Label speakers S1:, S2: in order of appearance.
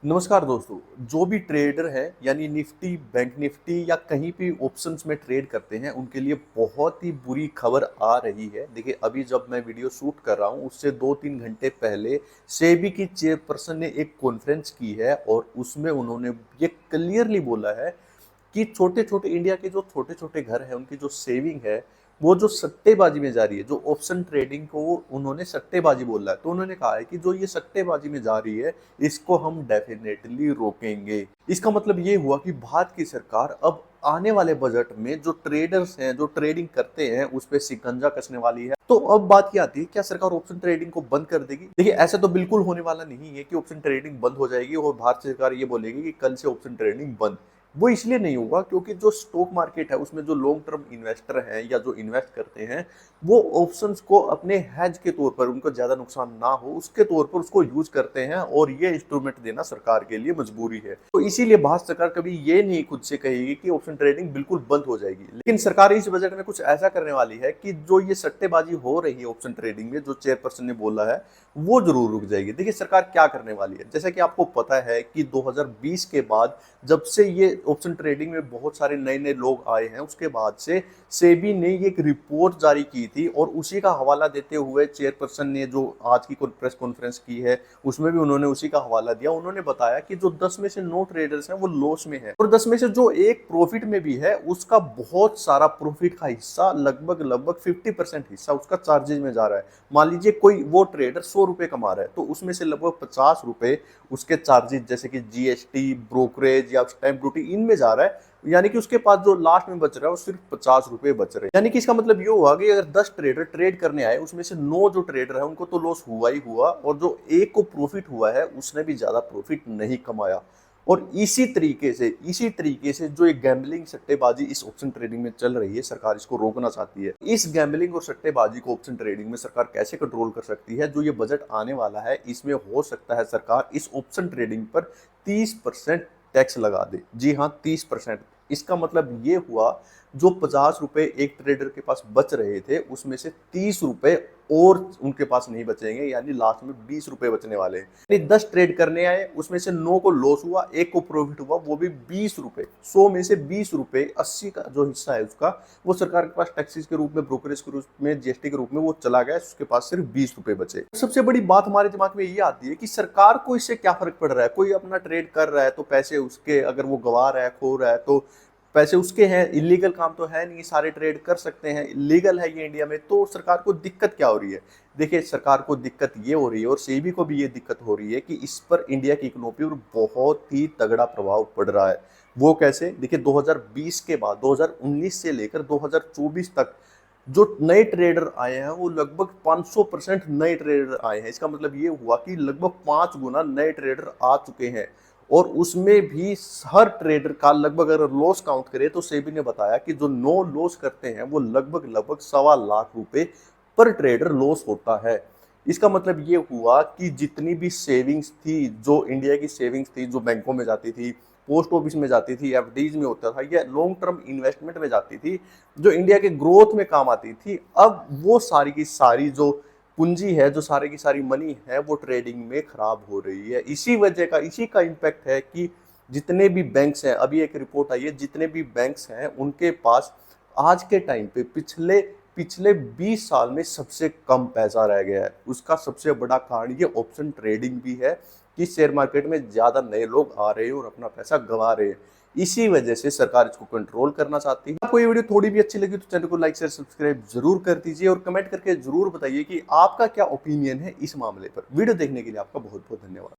S1: नमस्कार दोस्तों। जो भी ट्रेडर है यानी निफ्टी, बैंक निफ्टी या कहीं भी ऑप्शंस में ट्रेड करते हैं, उनके लिए बहुत ही बुरी खबर आ रही है। देखिए, अभी जब मैं वीडियो शूट कर रहा हूं, उससे 2-3 घंटे पहले सेबी की चेयरपर्सन ने एक कॉन्फ्रेंस की है और उसमें उन्होंने ये क्लियरली बोला है कि छोटे-छोटे इंडिया के जो छोटे-छोटे घर हैं, उनकी जो सेविंग है, वो जो सट्टेबाजी में जा रही है, जो ऑप्शन ट्रेडिंग को उन्होंने सट्टेबाजी बोला है। तो उन्होंने कहा है कि जो ये सट्टेबाजी में जा रही है, इसको हम डेफिनेटली रोकेंगे। इसका मतलब ये हुआ कि भारत की सरकार अब आने वाले बजट में जो ट्रेडर्स हैं, जो ट्रेडिंग करते हैं, उस पे शिकंजा कसने वाली है। तो अब बात ये आती है, क्या सरकार ऑप्शन ट्रेडिंग को बंद कर देगी? देखिए, ऐसा तो बिल्कुल होने वाला नहीं है कि ऑप्शन ट्रेडिंग बंद हो जाएगी और भारत सरकार ये बोलेगी कि कल से ऑप्शन ट्रेडिंग बंद। वो इसलिए नहीं होगा क्योंकि जो स्टॉक मार्केट है उसमें जो लॉन्ग टर्म इन्वेस्टर हैं या जो इन्वेस्ट करते हैं, वो ऑप्शंस को अपने हेज के तौर पर, उनको ज्यादा नुकसान ना हो उसके तौर पर उसको यूज करते हैं और ये इंस्ट्रूमेंट देना सरकार के लिए मजबूरी है। तो इसीलिए भारत सरकार कभी ये नहीं खुद से कहेगी कि ऑप्शन ट्रेडिंग बिल्कुल बंद हो जाएगी, लेकिन सरकार इस बजट में कुछ ऐसा करने वाली है कि जो ये सट्टेबाजी हो रही है ऑप्शन ट्रेडिंग में, जो चेयरपर्सन ने बोला है, वो जरूर रुक जाएगी। देखिए, सरकार क्या करने वाली है। जैसा कि आपको पता है कि 2020 के बाद जब से ये ऑप्शन ट्रेडिंग में बहुत सारे नए नए लोग आए हैं, उसके बाद से सेबी ने ये एक रिपोर्ट जारी की थी और उसी का हवाला देते हुए चेयरपर्सन ने जो आज की प्रेस कॉन्फ्रेंस की है, उसमें भी उन्होंने उसी का हवाला दिया। उन्होंने बताया कि जो 10 में से 9 ट्रेडर्स हैं वो लॉस में है और 10 में से जो एक प्रॉफिट में भी है, उसका बहुत सारा प्रॉफिट का हिस्सा, लगभग लगभग 50% हिस्सा उसका चार्जेज में जा रहा है। मान लीजिए कोई वो ट्रेडर 100 रुपए कमा रहा है, तो उसमें से लगभग 50 रुपए उसके चार्जेज जैसे कि जीएसटी, ब्रोकरेज या स्टैंप ड्यूटी, इनमें जा रहा है। यानी कि उसके पास जो लास्ट में बच रहा है वो सिर्फ 50 रुपए बच रहे हैं। यानी कि इसका मतलब ये हुआ कि अगर 10 ट्रेडर ट्रेड करने आए, उसमें से 9 जो ट्रेडर है उनको तो लॉस हुआ ही हुआ और जो एक को प्रॉफिट हुआ है उसने भी ज्यादा प्रॉफिट नहीं कमाया। और इसी तरीके से जो एक गैम्बलिंग, सट्टेबाजी इस ऑप्शन ट्रेडिंग में चल रही है, सरकार इसको रोकना चाहती है। इस गैम्बलिंग और सट्टेबाजी को ऑप्शन ट्रेडिंग में सरकार कैसे कंट्रोल कर सकती है? जो ये बजट आने वाला है, इसमें हो सकता है सरकार इस ऑप्शन ट्रेडिंग पर 30% टैक्स लगा दे। जी हाँ, 30%। इसका मतलब ये हुआ, जो 50 रुपए एक ट्रेडर के पास बच रहे थे, उसमें से 30 रुपए और उनके पास नहीं बचेंगे, यानी लास्ट में 20 रुपए बचने वाले हैं। यानी 10 ट्रेड करने आए, उसमें से 9 को लॉस हुआ, एक को प्रॉफिट हुआ, वो भी 20 रुपए। 100 में से 20 रुपए, 80 का जो हिस्सा है उसका, वो सरकार के पास टैक्सेस के रूप में, ब्रोकरेज के रूप में, जीएसटी के रूप में वो चला गया, उसके पास सिर्फ 20 रुपए बचे। सबसे बड़ी बात हमारे दिमाग में ये आती है कि सरकार को इससे क्या फर्क पड़ रहा है? कोई अपना ट्रेड कर रहा है तो पैसे उसके, अगर वो गवा रहा है, खो रहा है, तो पैसे उसके हैं। इलीगल काम तो है नहीं, सारे ट्रेड कर सकते हैं, लीगल है ये इंडिया में। तो सरकार को दिक्कत क्या हो रही है? देखिए, सरकार को दिक्कत ये हो रही है और सेबी को भी ये दिक्कत हो रही है कि इस पर इंडिया की इकोनॉमी पर बहुत ही तगड़ा प्रभाव पड़ रहा है। वो कैसे? देखिए, 2020 के बाद 2019 से लेकर 2024 तक जो नए ट्रेडर आए हैं, वो लगभग 500% नए ट्रेडर आए हैं। इसका मतलब ये हुआ कि लगभग 5 गुना नए ट्रेडर आ चुके हैं और उसमें भी हर ट्रेडर का लगभग, अगर लॉस काउंट करें तो सेबी ने बताया कि जो 9 लॉस करते हैं वो लगभग लगभग 1.25 लाख रुपए पर ट्रेडर लॉस होता है। इसका मतलब ये हुआ कि जितनी भी सेविंग्स थी, जो इंडिया की सेविंग्स थी, जो बैंकों में जाती थी, पोस्ट ऑफिस में जाती थी, एफडीज में होता था, या लॉन्ग टर्म इन्वेस्टमेंट में जाती थी, जो इंडिया के ग्रोथ में काम आती थी, अब वो सारी की सारी जो पूंजी है, जो सारी की सारी मनी है, वो ट्रेडिंग में खराब हो रही है। इसी वजह का, इसी का इम्पैक्ट है कि जितने भी बैंक्स हैं, अभी एक रिपोर्ट आई है, जितने भी बैंक्स हैं उनके पास आज के टाइम पे पिछले पिछले 20 साल में सबसे कम पैसा रह गया है। उसका सबसे बड़ा कारण ये ऑप्शन ट्रेडिंग भी है कि शेयर मार्केट में ज्यादा नए लोग आ रहे हैं और अपना पैसा गंवा रहे हैं। इसी वजह से सरकार इसको कंट्रोल करना चाहती है। आपको ये वीडियो थोड़ी भी अच्छी लगी तो चैनल को लाइक शेयर सब्सक्राइब जरूर कर दीजिए और कमेंट करके जरूर बताइए कि आपका क्या ओपिनियन है इस मामले पर। वीडियो देखने के लिए आपका बहुत बहुत धन्यवाद।